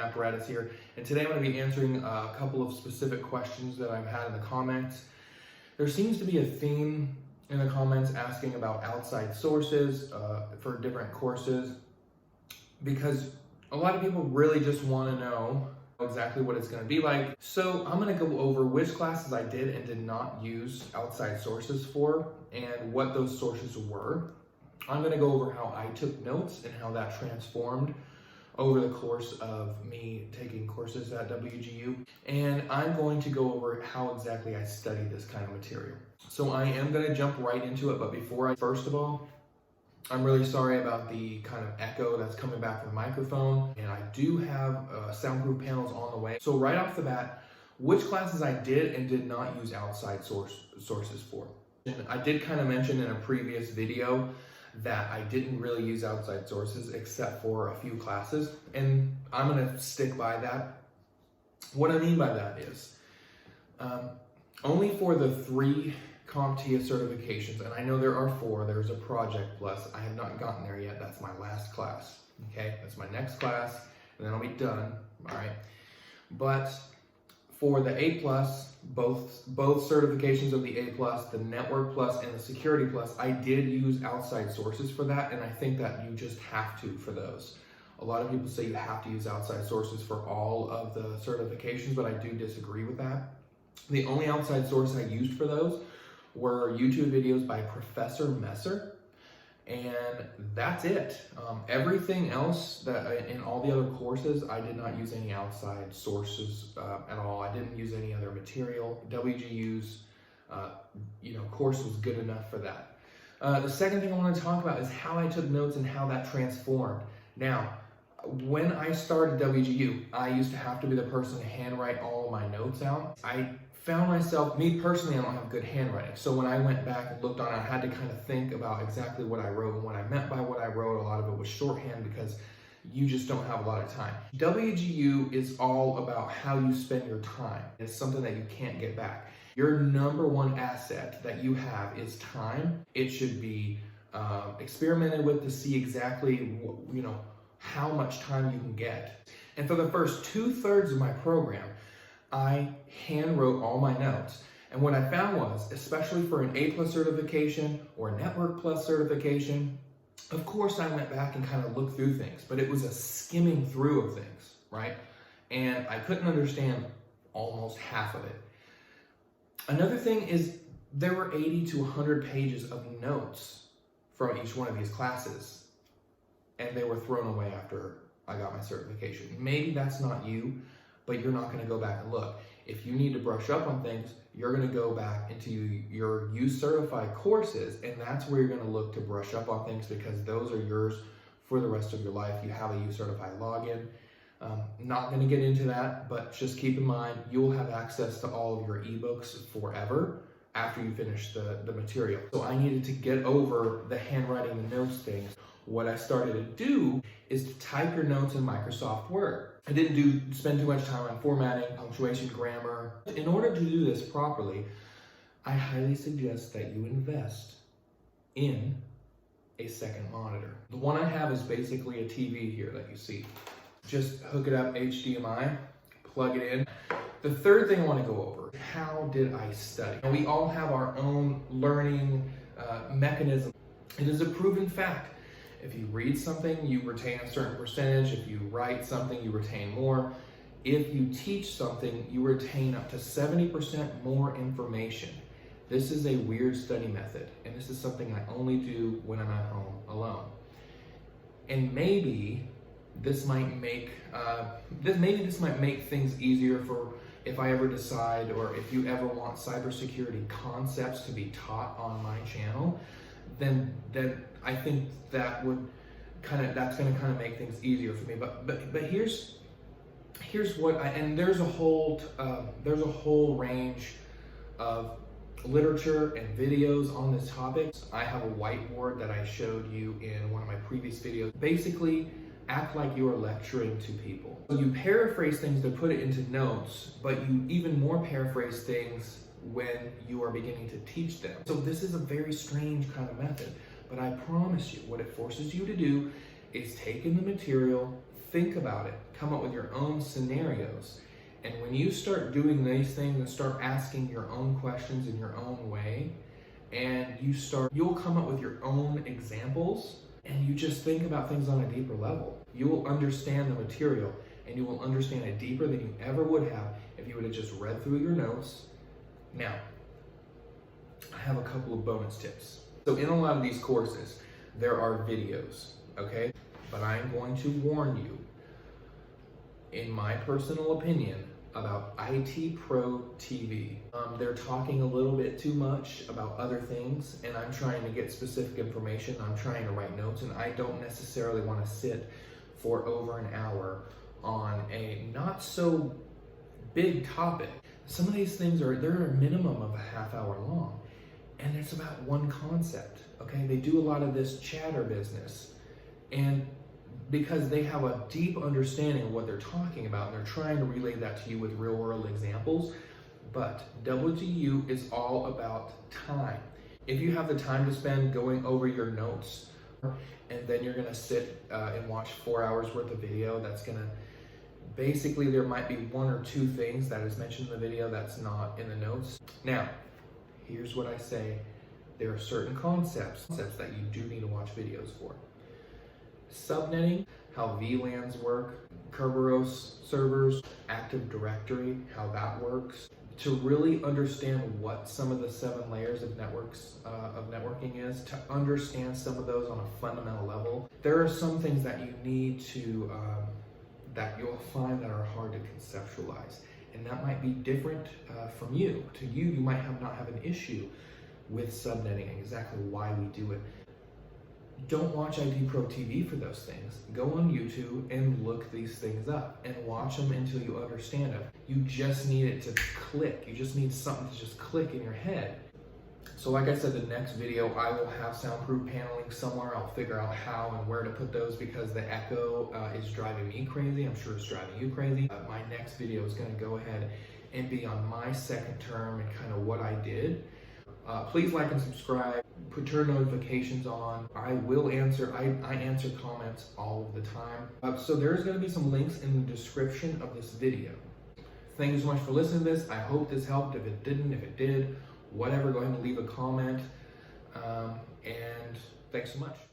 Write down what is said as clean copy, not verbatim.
apparatus here, and today I'm going to be answering a couple of specific questions that I've had in the comments. There seems to be a theme in the comments asking about outside sources for different courses, because a lot of people really just want to know exactly what it's going to be like. So I'm going to go over which classes I did and did not use outside sources for and what those sources were. I'm going to go over how I took notes and how that transformed over the course of me taking courses at WGU. And I'm going to go over how exactly I study this kind of material. So I am going to jump right into it, but first of all, I'm really sorry about the kind of echo that's coming back from the microphone, and I do have soundproof panels on the way. So right off the bat, which classes I did and did not use outside sources for. And I did kind of mention in a previous video that I didn't really use outside sources except for a few classes, and I'm going to stick by that. What I mean by that is only for the 3 CompTIA certifications, and I know there are 4. There's a Project Plus. I have not gotten there yet. That's my last class. Okay, that's my next class, and then I'll be done. All right, but for the A+, both certifications of the A+, the Network Plus, and the Security Plus, I did use outside sources for that, and I think that you just have to for those. A lot of people say you have to use outside sources for all of the certifications, but I do disagree with that. The only outside source I used for those were YouTube videos by Professor Messer, and that's it. Everything else that in all the other courses, I did not use any outside sources at all. I didn't use any other material. WGU's course was good enough for that. The second thing I want to talk about is how I took notes and how that transformed. Now, when I started WGU, I used to have to be the person to handwrite all of my notes out. I found myself, me personally, I don't have good handwriting. So when I went back and looked on it, I had to kind of think about exactly what I wrote and what I meant by what I wrote. A lot of it was shorthand because you just don't have a lot of time. WGU is all about how you spend your time. It's something that you can't get back. Your number one asset that you have is time. It should be experimented with to see exactly how much time you can get. And for the first 2/3 of my program, I hand wrote all my notes. And what I found was, especially for an A+ certification or a Network Plus certification, of course I went back and kind of looked through things, but it was a skimming through of things, right? And I couldn't understand almost half of it. Another thing is there were 80 to 100 pages of notes from each one of these classes, and they were thrown away after I got my certification. Maybe that's not you, but you're not going to go back and look. If you need to brush up on things, you're going to go back into your U-certified courses, and that's where you're going to look to brush up on things, because those are yours for the rest of your life. You have a U-certified login. Not going to get into that, but just keep in mind, you'll have access to all of your ebooks forever after you finish the material. So I needed to get over the handwriting the notes thing. What I started to do is to type your notes in Microsoft Word. I didn't spend too much time on formatting, punctuation, grammar. In order to do this properly, I highly suggest that you invest in a second monitor. The one I have is basically a TV here that you see. Just hook it up HDMI, plug it in. The third thing I want to go over, how did I study? And we all have our own learning mechanism. It is a proven fact. If you read something, you retain a certain percentage. If you write something, you retain more. If you teach something, you retain up to 70% more information. This is a weird study method, and this is something I only do when I'm at home alone. And maybe this might make things easier for if I ever decide, or if you ever want cybersecurity concepts to be taught on my channel, then I think that's going to kind of make things easier for me. But here's what there's a whole range of literature and videos on this topic. I have a whiteboard that I showed you in one of my previous videos. Basically, act like you are lecturing to people. You paraphrase things to put it into notes, but you even more paraphrase things when you are beginning to teach them. So this is a very strange kind of method, but I promise you, what it forces you to do is take in the material, think about it, come up with your own scenarios. And when you start doing these things and start asking your own questions in your own way, and you'll come up with your own examples, and you just think about things on a deeper level. You will understand the material, and you will understand it deeper than you ever would have if you would have just read through your notes. Now, I have a couple of bonus tips. So in a lot of these courses, there are videos, okay? But I'm going to warn you, in my personal opinion, about IT Pro TV. They're talking a little bit too much about other things, and I'm trying to get specific information. I'm trying to write notes, and I don't necessarily want to sit for over an hour on a not so big topic. Some of these things they're a minimum of a half hour long, and it's about one concept, okay? They do a lot of this chatter business, and because they have a deep understanding of what they're talking about, and they're trying to relay that to you with real world examples. But WGU is all about time. If you have the time to spend going over your notes, and then you're gonna sit and watch 4 hours worth of video, that's gonna, basically there might be one or two things that is mentioned in the video that's not in the notes. Now, here's what I say. There are certain concepts that you do need to watch videos for. Subnetting, how VLANs work, Kerberos servers, Active Directory, how that works, to really understand what some of the 7 layers of networking is, to understand some of those on a fundamental level. There are some things that you need to, that you'll find that are hard to conceptualize, and that might be different from you. To you, you might not have an issue with subnetting and exactly why we do it. Don't watch IT Pro TV for those things. Go on YouTube and look these things up and watch them until you understand them. You just need it to click. You just need something to just click in your head. So like I said, the next video, I will have soundproof paneling somewhere. I'll figure out how and where to put those because the echo is driving me crazy. I'm sure it's driving you crazy. My next video is going to go ahead and be on my second term and kind of what I did. Please like and subscribe, put your notifications on. I will answer, I answer comments all of the time. So there's gonna be some links in the description of this video. Thank you so much for listening to this. I hope this helped. If it didn't, if it did, whatever, go ahead and leave a comment. And thanks so much.